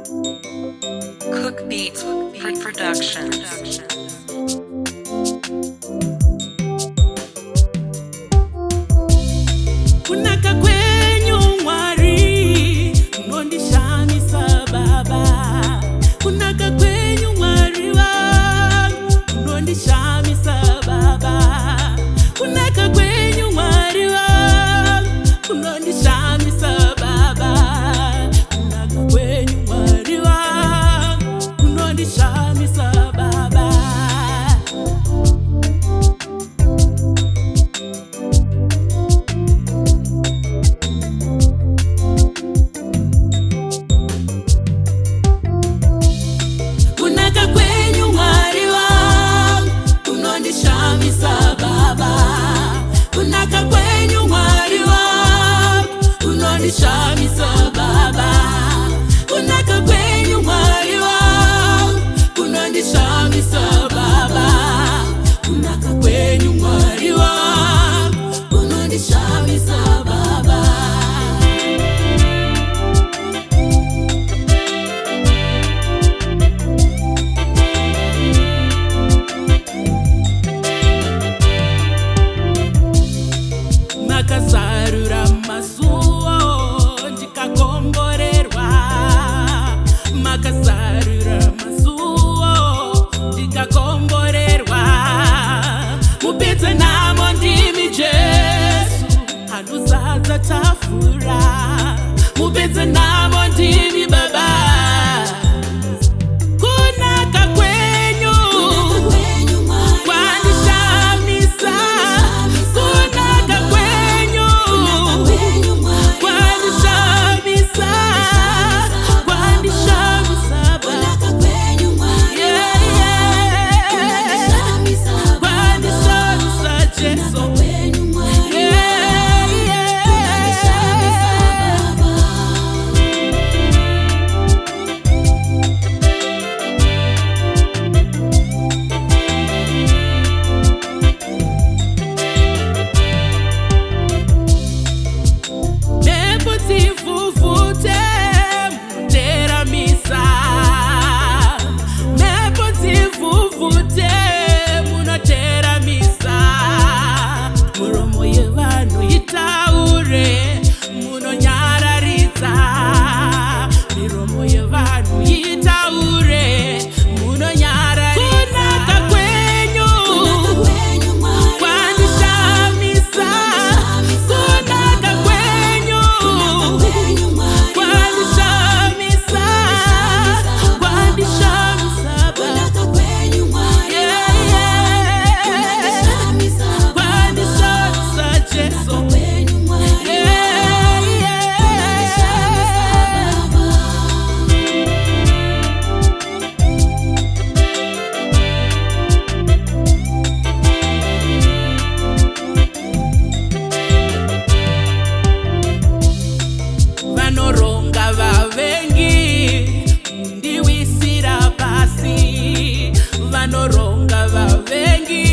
Cook Beats Productions. Kunaka kwenyu mwari unondishamisa baba. Kunaka kwenyu mwari wangu unondishamisa baba. Kunaka kwenyu mwari wangu unondishamisa baba. Kunaka kwenyu mwari wangu unondishamisa baba. Kunaka kwenyu mwari wangu unondishamisa baba. Kunaka kwenyu mwari wangu unondishamisa baba. Kunaka kwenyu mwari wangu unondishamisa baba. Kunaka kwenyu mwari wangu unondishamisa baba. Makasarura masuo ndikakomborerwa. Makasarura masuo ndikakomborerwa. Mupedze namo ndimi Jesu anozadza tafura. Mupedze namo ndimi Baba. Kunaka kwenyu kwanishamisa. Kunaka kwenyu kwanishamisa. Kwanishamisa Baba. Yeah, yeah. Kwanishamisa Jesu. Yeah, yeah. Nepotifufute munoteramisa. Nepotifufute munoteramisa. Muromo yevanhu itaure munonyararidza. Miromo yevanhu itaure munonyararidza. Kunaka kwenyu kwanishamisa. Kunaka kwenyu kwanishamisa. Kwanishamisa Baba. Yeah, yeah. Kwanishamisa Jesu. Yeah, yeah. Vanoronga vavengi mundiwisira pasi. Vanoronga vavengi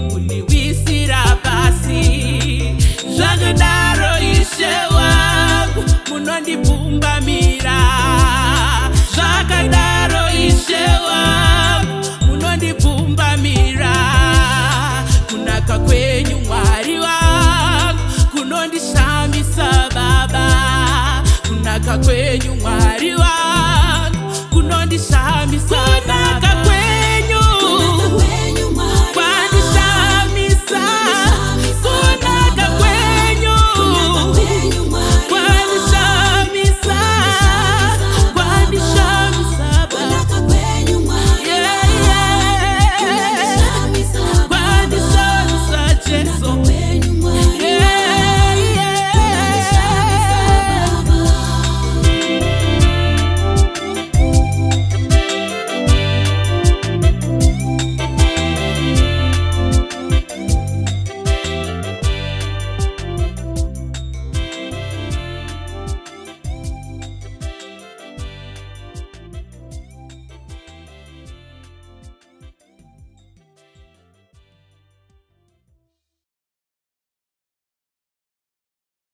mundiwisira pasi. Zvakadaro Ishe wangu munondipumbamira. Zvakadaro Ishe wangu munondipumbamira. Kunaka kwenyu mwari wangu kunondishamisa Baba. Kunaka kwenyu mwari wangu kunondishamisa.